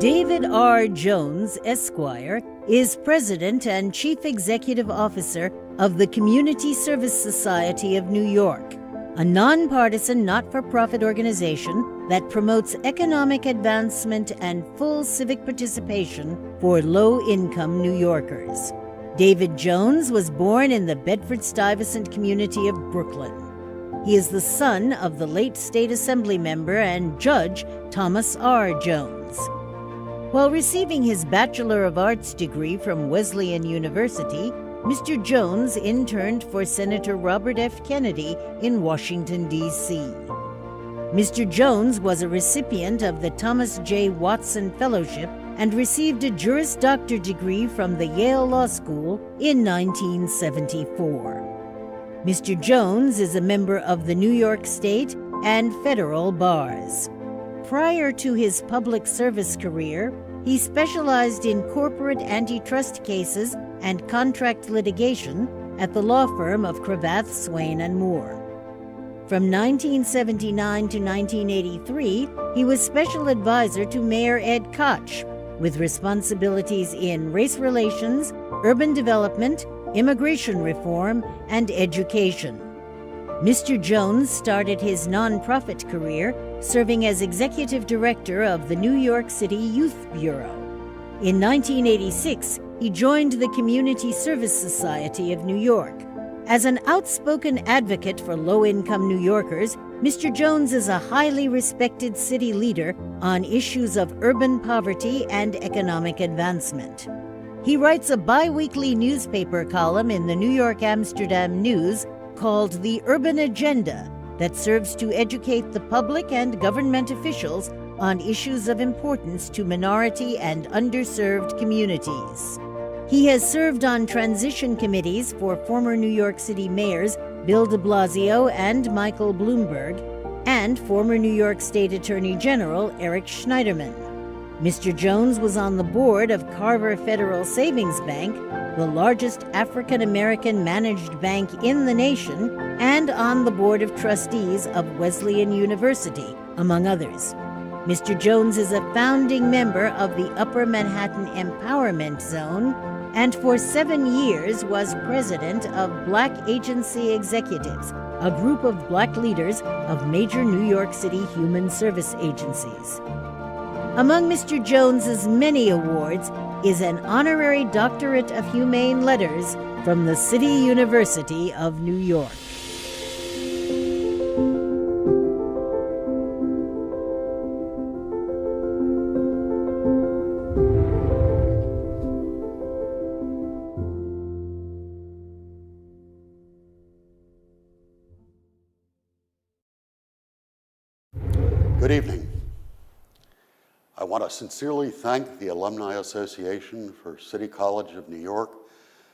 David R. Jones, Esquire, is President and Chief Executive Officer of the Community Service Society of New York, a nonpartisan, not-for-profit organization that promotes economic advancement and full civic participation for low-income New Yorkers. David Jones was born in the Bedford-Stuyvesant community of Brooklyn. He is the son of the late State Assembly member and Judge Thomas R. Jones. While receiving his Bachelor of Arts degree from Wesleyan University, Mr. Jones interned for Senator Robert F. Kennedy in Washington, D.C. Mr. Jones was a recipient of the Thomas J. Watson Fellowship and received a Juris Doctor degree from the Yale Law School in 1974. Mr. Jones is a member of the New York State and federal bars. Prior to his public service career, he specialized in corporate antitrust cases and contract litigation at the law firm of Cravath, Swaine and Moore. From 1979 to 1983, he was special advisor to Mayor Ed Koch, with responsibilities in race relations, urban development, immigration reform, and education. Mr. Jones started his nonprofit career serving as executive director of the New York City Youth Bureau. In 1986, he joined the Community Service Society of New York. As an outspoken advocate for low-income New Yorkers, Mr. Jones is a highly respected city leader on issues of urban poverty and economic advancement. He writes a bi-weekly newspaper column in the New York Amsterdam News called The Urban Agenda that serves to educate the public and government officials on issues of importance to minority and underserved communities. He has served on transition committees for former New York City mayors Bill de Blasio and Michael Bloomberg, and former New York State Attorney General Eric Schneiderman. Mr. Jones was on the board of Carver Federal Savings Bank, the largest African-American managed bank in the nation, and on the board of trustees of Wesleyan University, among others. Mr. Jones is a founding member of the Upper Manhattan Empowerment Zone, and for 7 years was president of Black Agency Executives, a group of black leaders of major New York City human service agencies. Among Mr. Jones's many awards is an honorary doctorate of humane letters from the City University of New York. Good evening. I want to sincerely thank the Alumni Association for City College of New York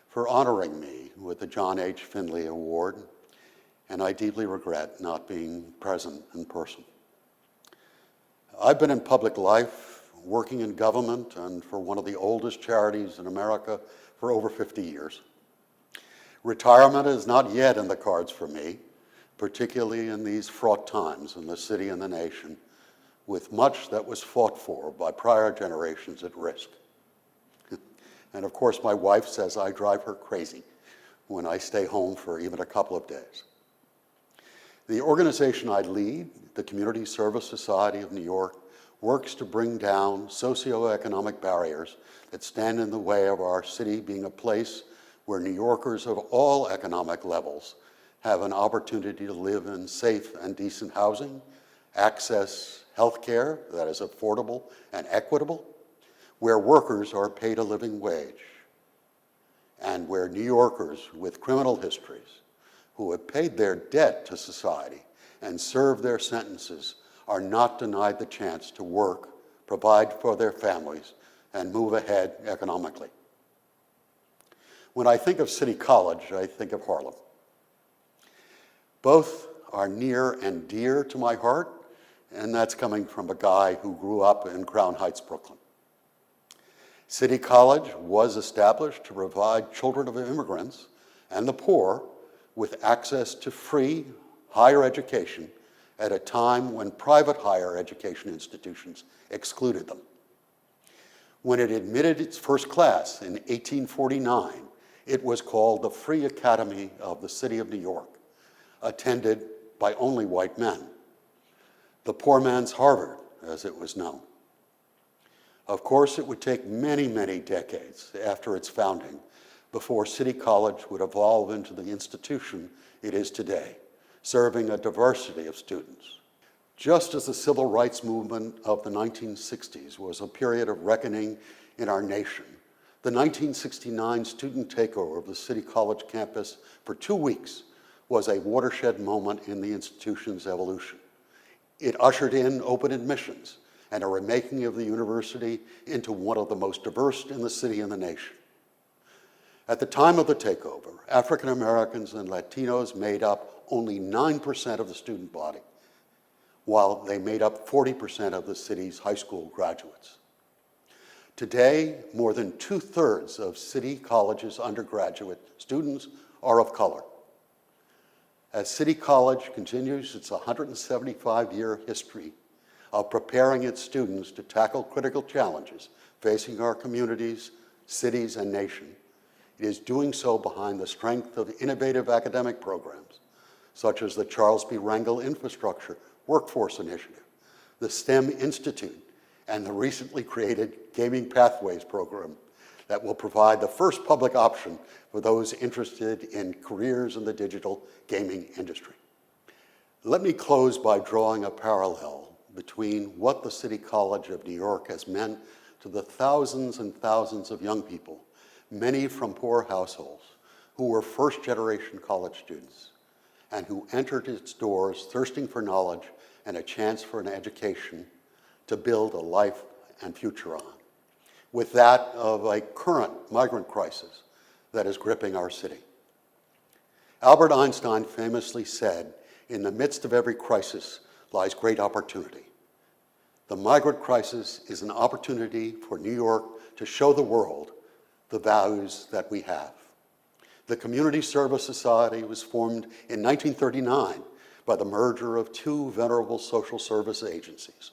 for honoring me with the John H. Finley Award, and I deeply regret not being present in person. I've been in public life, working in government, and for one of the oldest charities in America for over 50 years. Retirement is not yet in the cards for me, particularly in these fraught times in the city and the nation, with much that was fought for by prior generations at risk. And of course, my wife says I drive her crazy when I stay home for even a couple of days. The organization I lead, the Community Service Society of New York, works to bring down socioeconomic barriers that stand in the way of our city being a place where New Yorkers of all economic levels have an opportunity to live in safe and decent housing, access health care that is affordable and equitable, where workers are paid a living wage, and where New Yorkers with criminal histories who have paid their debt to society and served their sentences are not denied the chance to work, provide for their families, and move ahead economically. When I think of City College, I think of Harlem. Both are near and dear to my heart, and that's coming from a guy who grew up in Crown Heights, Brooklyn. City College was established to provide children of immigrants and the poor with access to free higher education at a time when private higher education institutions excluded them. When it admitted its first class in 1849, it was called the Free Academy of the City of New York, attended by only white men. The poor man's Harvard, as it was known. Of course, it would take many, many decades after its founding before City College would evolve into the institution it is today, serving a diversity of students. Just as the civil rights movement of the 1960s was a period of reckoning in our nation, the 1969 student takeover of the City College campus for 2 weeks was a watershed moment in the institution's evolution. It ushered in open admissions and a remaking of the university into one of the most diverse in the city and the nation. At the time of the takeover, African Americans and Latinos made up only 9% of the student body, while they made up 40% of the city's high school graduates. Today, more than 2/3 of City College's undergraduate students are of color. As City College continues its 175-year history of preparing its students to tackle critical challenges facing our communities, cities, and nation, it is doing so behind the strength of innovative academic programs, such as the Charles B. Rangel Infrastructure Workforce Initiative, the STEM Institute, and the recently created Gaming Pathways program that will provide the first public option for those interested in careers in the digital gaming industry. Let me close by drawing a parallel between what the City College of New York has meant to the thousands and thousands of young people, many from poor households, who were first-generation college students and who entered its doors thirsting for knowledge and a chance for an education to build a life and future on, with that of a current migrant crisis that is gripping our city. Albert Einstein famously said, "In the midst of every crisis lies great opportunity." The migrant crisis is an opportunity for New York to show the world the values that we have. The Community Service Society was formed in 1939 by the merger of two venerable social service agencies,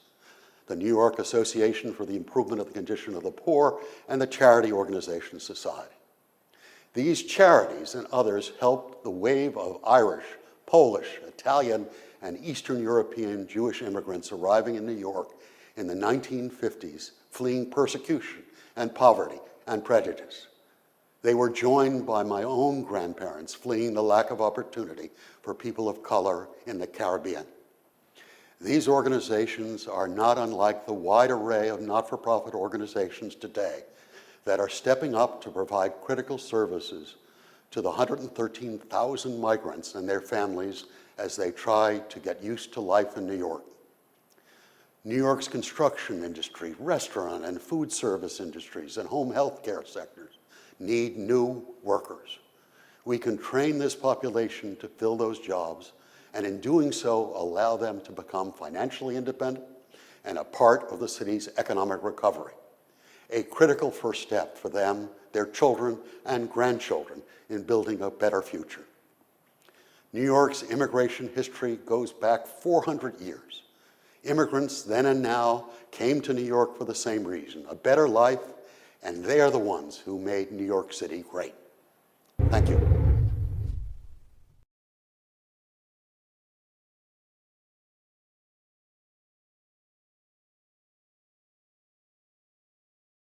the New York Association for the Improvement of the Condition of the Poor and the Charity Organization Society. These charities and others helped the wave of Irish, Polish, Italian, and Eastern European Jewish immigrants arriving in New York in the 1950s, fleeing persecution and poverty and prejudice. They were joined by my own grandparents fleeing the lack of opportunity for people of color in the Caribbean. These organizations are not unlike the wide array of not-for-profit organizations today that are stepping up to provide critical services to the 113,000 migrants and their families as they try to get used to life in New York. New York's construction industry, restaurant and food service industries, and home health care sectors need new workers. We can train this population to fill those jobs, and in doing so, allow them to become financially independent and a part of the city's economic recovery. A critical first step for them, their children, and grandchildren in building a better future. New York's immigration history goes back 400 years. Immigrants then and now came to New York for the same reason, a better life, and they are the ones who made New York City great. Thank you.